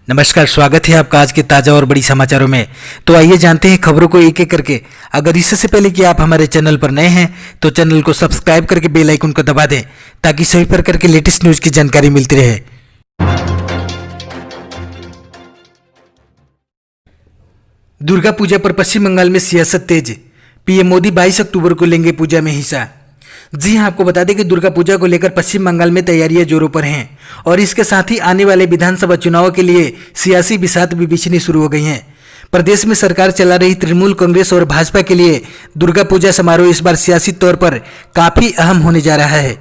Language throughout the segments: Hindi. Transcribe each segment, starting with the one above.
नमस्कार, स्वागत है आपका आज के ताज़ा और बड़ी समाचारों में। तो आइए जानते हैं खबरों को एक एक करके। अगर इससे पहले कि आप हमारे चैनल पर नए हैं तो चैनल को सब्सक्राइब करके बेल आइकन को दबा दें ताकि सभी प्रकार के लेटेस्ट न्यूज़ की जानकारी मिलती रहे। दुर्गा पूजा पर पश्चिम बंगाल में सियासत तेज। पीएम मोदी 22 अक्टूबर को लेंगे पूजा में हिस्सा। जी हां, आपको बता दें कि दुर्गा पूजा को लेकर पश्चिम बंगाल में तैयारियां जोरों पर हैं और इसके साथ ही आने वाले विधानसभा चुनाव के लिए सियासी बिसात भी बिछनी शुरू हो गई हैं। प्रदेश में सरकार चला रही तृणमूल कांग्रेस और भाजपा के लिए दुर्गा पूजा समारोह इस बार सियासी तौर पर काफी अहम होने जा रहा है।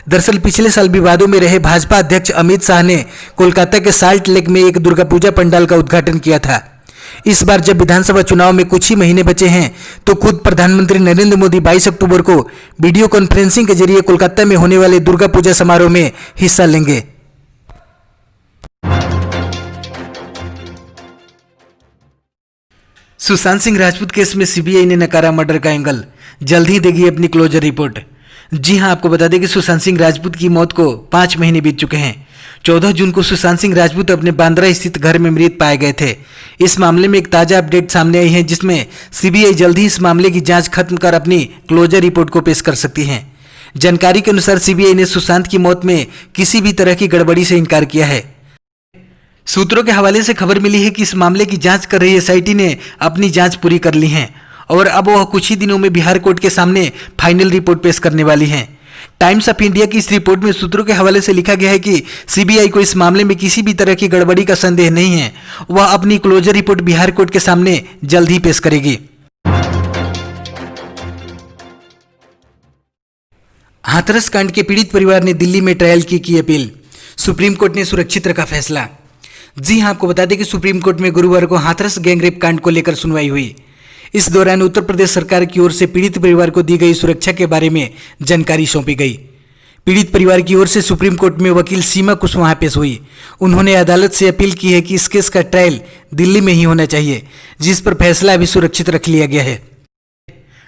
दरअसल पिछले साल विवादों में रहे भाजपा अध्यक्ष अमित शाह ने कोलकाता के साल्ट लेक में एक दुर्गा पूजा पंडाल का उद्घाटन किया था। इस बार जब विधानसभा चुनाव में कुछ ही महीने बचे हैं तो खुद प्रधानमंत्री नरेंद्र मोदी 22 अक्टूबर को वीडियो कॉन्फ्रेंसिंग के जरिए कोलकाता में होने वाले दुर्गा पूजा समारोह में हिस्सा लेंगे। सुशांत सिंह राजपूत केस में सीबीआई ने नकारा मर्डर का एंगल, जल्द ही देगी अपनी क्लोजर रिपोर्ट। जी हां, आपको बता दें कि सुशांत सिंह राजपूत की मौत को 5 महीने बीत चुके हैं। 14 जून को सुशांत सिंह राजपूत अपने बांद्रा स्थित घर में मृत पाए गए थे। इस मामले में एक ताजा अपडेट सामने आई है जिसमें सीबीआई जल्द ही इस मामले की जांच खत्म कर अपनी क्लोजर रिपोर्ट को पेश कर सकती है। जानकारी के अनुसार सीबीआई ने सुशांत की मौत में किसी भी तरह की गड़बड़ी से इनकार किया है। सूत्रों के हवाले से खबर मिली है कि इस मामले की जांच कर रही एसआईटी ने अपनी जांच पूरी कर ली है और अब वह कुछ ही दिनों में बिहार कोर्ट के सामने फाइनल रिपोर्ट पेश करने वाली हैं। टाइम्स ऑफ इंडिया की इस रिपोर्ट में सूत्रों के हवाले से लिखा गया है कि सीबीआई को इस मामले में किसी भी तरह की गड़बड़ी का संदेह नहीं है। वह अपनी क्लोजर रिपोर्ट बिहार कोर्ट के सामने जल्द ही पेश करेगी। हाथरस कांड के पीड़ित परिवार ने दिल्ली में ट्रायल की अपील। सुप्रीम कोर्ट ने सुरक्षित रखा फैसला। जी हां, आपको बता दें कि सुप्रीम कोर्ट में गुरुवार को हाथरस गैंगरेप कांड को लेकर सुनवाई हुई। इस दौरान उत्तर प्रदेश सरकार की ओर से पीड़ित परिवार को दी गई सुरक्षा के बारे में जानकारी सौंपी गई। पीड़ित परिवार की ओर से सुप्रीम कोर्ट में वकील सीमा कुशवाहा पेश हुई। उन्होंने अदालत से अपील की है कि इस केस का ट्रायल दिल्ली में ही होना चाहिए, जिस पर फैसला अभी सुरक्षित रख लिया गया है।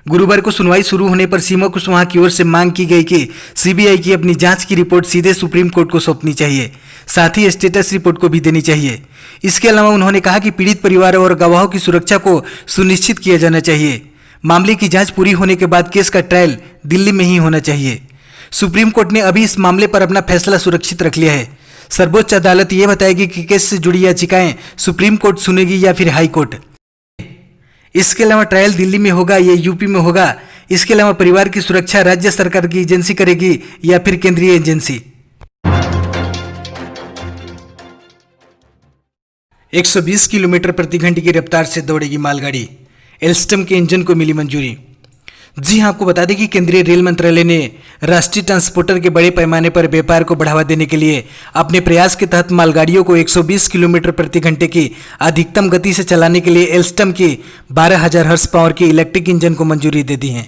गुरुवार को सुनवाई शुरू होने पर सीमा कुशवाहा की ओर से मांग की गई कि सीबीआई की अपनी जांच की रिपोर्ट सीधे सुप्रीम कोर्ट को सौंपनी चाहिए, साथ ही स्टेटस रिपोर्ट को भी देनी चाहिए। इसके अलावा उन्होंने कहा कि पीड़ित परिवार और गवाहों की सुरक्षा को सुनिश्चित किया जाना चाहिए। मामले की जांच पूरी होने के बाद केस का ट्रायल दिल्ली में ही होना चाहिए। सुप्रीम कोर्ट ने अभी इस मामले पर अपना फैसला सुरक्षित रख लिया है। सर्वोच्च अदालत ये बताएगी कि केस से जुड़ी याचिकाएं सुप्रीम कोर्ट सुनेगी या फिर हाई कोर्ट। इसके अलावा ट्रायल दिल्ली में होगा या यूपी में होगा, इसके अलावा परिवार की सुरक्षा राज्य सरकार की एजेंसी करेगी या फिर केंद्रीय एजेंसी। 120 किलोमीटर प्रति घंटे की रफ्तार से दौड़ेगी मालगाड़ी, एल्स्टम के इंजन को मिली मंजूरी। जी हां, आपको बता दें कि केंद्रीय रेल मंत्रालय ने राष्ट्रीय ट्रांसपोर्टर के बड़े पैमाने पर व्यापार को बढ़ावा देने के लिए अपने प्रयास के तहत मालगाड़ियों को 120 किलोमीटर प्रति घंटे की अधिकतम गति से चलाने के लिए एल्स्टम की 12,000 हॉर्स पावर की इलेक्ट्रिक इंजन को मंजूरी दे दी है।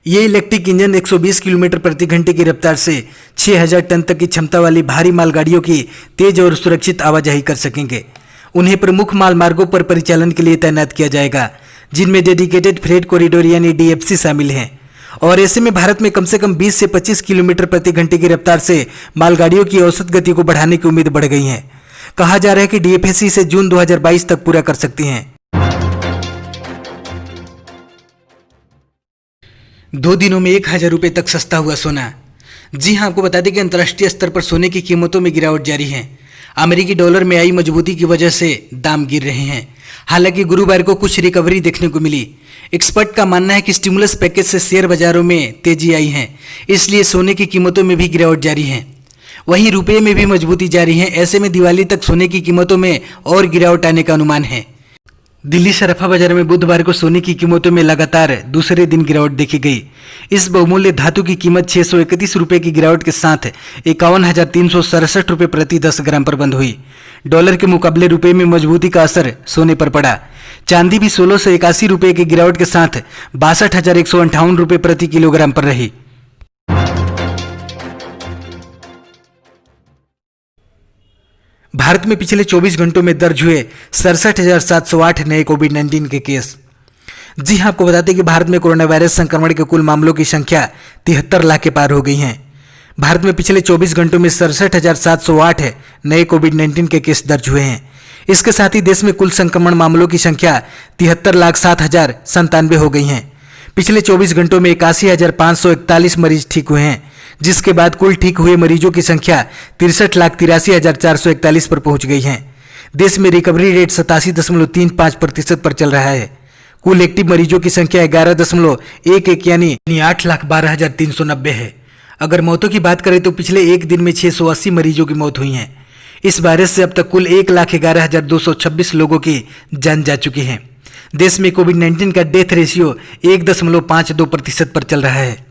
ये इलेक्ट्रिक इंजन 120 किलोमीटर प्रति घंटे की रफ्तार से 6,000 टन तक की क्षमता वाली भारी मालगाड़ियों की तेज और सुरक्षित आवाजाही कर सकेंगे। उन्हें प्रमुख माल मार्गों पर परिचालन के लिए तैनात किया जाएगा, जिनमें डेडिकेटेड फ्रेट कॉरिडोर यानी डीएफसी शामिल हैं। और ऐसे में भारत में कम से कम 20 से 25 किलोमीटर प्रति घंटे की रफ्तार से मालगाड़ियों की औसत गति को बढ़ाने की उम्मीद बढ़ गई है। कहा जा रहा है कि डीएफसी से जून 2022 तक पूरा कर सकती हैं। 2 दिनों में 1,000 रुपये तक सस्ता हुआ सोना। जी हां, आपको बता दें कि अंतर्राष्ट्रीय स्तर पर सोने की कीमतों में गिरावट जारी है। अमेरिकी डॉलर में आई मजबूती की वजह से दाम गिर रहे हैं। हालांकि गुरुवार को कुछ रिकवरी देखने को मिली। एक्सपर्ट का मानना है कि स्टिमुलस पैकेज से शेयर बाजारों में तेजी आई है, इसलिए सोने की कीमतों में भी गिरावट जारी है। वहीं रुपये में भी मजबूती जारी है। ऐसे में दिवाली तक सोने की कीमतों में और गिरावट आने का अनुमान है। दिल्ली सराफा बाजार में बुधवार को सोने की कीमतों में लगातार दूसरे दिन गिरावट देखी गई। इस बहुमूल्य धातु की कीमत 631 रुपये की गिरावट के साथ 51,367 रुपये प्रति 10 ग्राम पर बंद हुई। डॉलर के मुकाबले रुपये में मजबूती का असर सोने पर पड़ा। चांदी भी 1681 रुपये की गिरावट के साथ 62,158 रुपये प्रति किलोग्राम पर रही। भारत में पिछले 24 घंटों में दर्ज हुए 67,708 नए कोविड-19 के केस। जी हां, आपको बताते हैं कि भारत में कोरोना वायरस संक्रमण के कुल मामलों की संख्या 73 लाख के पार हो गई है। भारत में पिछले 24 घंटों में 67,708 नए कोविड-19 के केस दर्ज हुए हैं। इसके साथ ही देश में कुल संक्रमण मामलों की संख्या 73,07,097 हो गई हैं। पिछले 24 घंटों में 81,541 मरीज ठीक हुए हैं, जिसके बाद कुल ठीक हुए मरीजों की संख्या 63,83,441 पर पहुंच गई है। देश में रिकवरी रेट 87.35% पर चल रहा है। कुल एक्टिव मरीजों की संख्या 11.11 यानी 8,12,390 है। अगर मौतों की बात करें तो पिछले एक दिन में 680 मरीजों की मौत हुई है। इस वायरस से अब तक कुल 1,11,226 लोगों की जान जा चुकी है। देश में कोविड-19 का डेथ रेशियो 1.52% पर चल रहा है।